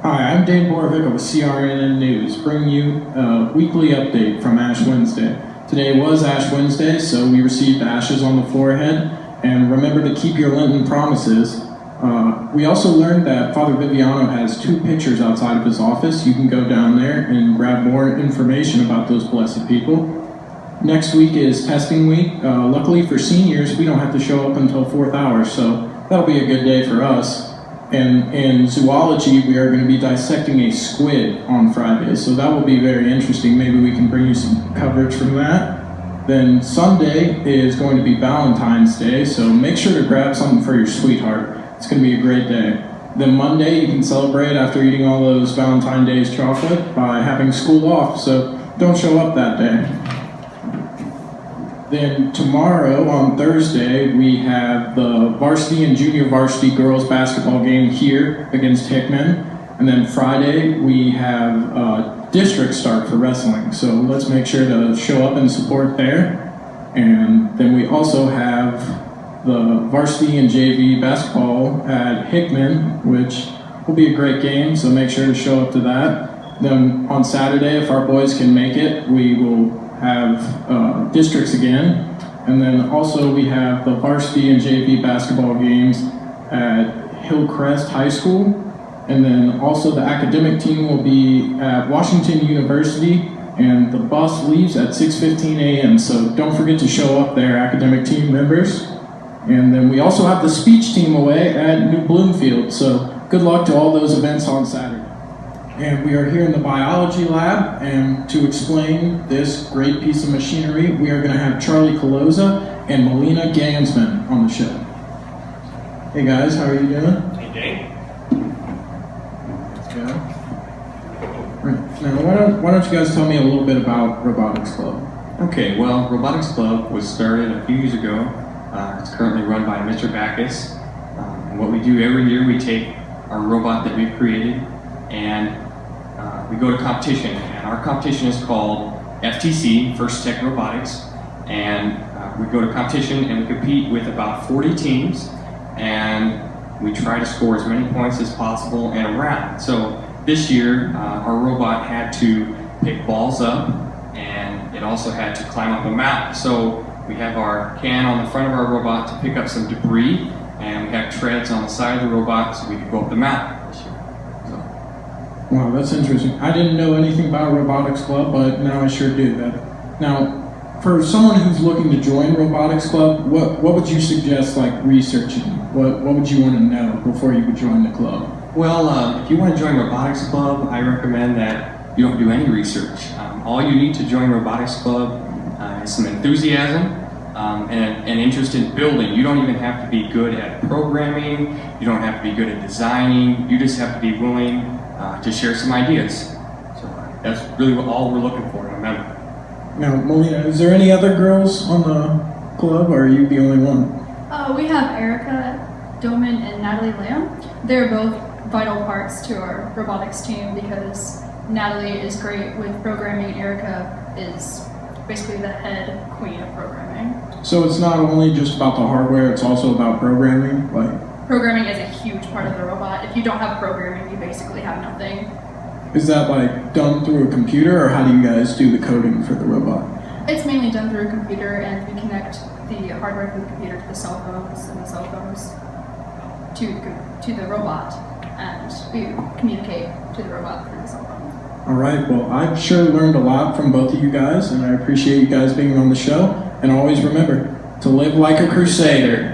Hi, I'm Dane Borovicka with CRNN News, bringing you a weekly update from Ash Wednesday. Today was Ash Wednesday, so we received ashes on the forehead, and remember to keep your Lenten promises. We also learned that Father Viviano has 2 pictures outside of his office. You can go down there and grab more information about those blessed people. Next week is testing week. Luckily for seniors, we don't have to show up until 4th hour, so that'll be a good day for us. And in zoology, we are going to be dissecting a squid on Friday, so that will be very interesting. Maybe we can bring you some coverage from that. Then Sunday is going to be Valentine's Day, so make sure to grab something for your sweetheart. It's going to be a great day. Then Monday, you can celebrate after eating all those Valentine's Day's chocolate by having school off, so don't show up that day. Then tomorrow, on Thursday, we have the varsity and junior varsity girls basketball game here against Hickman. And then Friday, we have district start for wrestling. So let's make sure to show up and support there. And then we also have the varsity and JV basketball at Hickman, which will be a great game, so make sure to show up to that. Then on Saturday, if our boys can make it, we will have districts again, and then also we have the varsity and JV basketball games at Hillcrest High School, and then also the academic team will be at Washington University, and the bus leaves at 6:15 a.m., so don't forget to show up there, academic team members. And then we also have the speech team away at New Bloomfield, so good luck to all those events on Saturday. And we are here in the biology lab, and to explain this great piece of machinery, we are going to have Charlie Coloza and Melina Gansman on the show. Hey guys, how are you doing? Hey Dane. Let's go. Right. Now, why don't you guys tell me a little bit about Robotics Club? Okay, well, Robotics Club was started a few years ago. It's currently run by Mr. Backus. And what we do every year, we take our robot that we've created and we go to competition, and our competition is called FTC, First Tech Robotics, and we go to competition and we compete with about 40 teams, and we try to score as many points as possible in a round. So this year, our robot had to pick balls up, and it also had to climb up a mountain. So we have our can on the front of our robot to pick up some debris, and we have treads on the side of the robot so we could go up the mountain. Wow, that's interesting. I didn't know anything about Robotics Club, but now I sure do. Now, for someone who's looking to join Robotics Club, what would you suggest, like, researching? What would you want to know before you would join the club? Well, if you want to join Robotics Club, I recommend that you don't do any research. All you need to join Robotics Club is some enthusiasm and an interest in building. You don't even have to be good at programming. You don't have to be good at designing. You just have to be willing to share some ideas. So that's really all we're looking for in a member. Now, Melina, is there any other girls on the club, or are you the only one? We have Erica Doman and Natalie Lamb. They're both vital parts to our robotics team because Natalie is great with programming. Erica is basically the head queen of programming. So it's not only just about the hardware, it's also about programming? Programming is a huge part of the robot. If you don't have programming, you basically have nothing. Is that done through a computer, or how do you guys do the coding for the robot? It's mainly done through a computer, and we connect the hardware from the computer to the cell phones, and the cell phones to the robot, and we communicate to the robot through the cell phones. All right, well, I've sure learned a lot from both of you guys, and I appreciate you guys being on the show. And always remember to live like a crusader.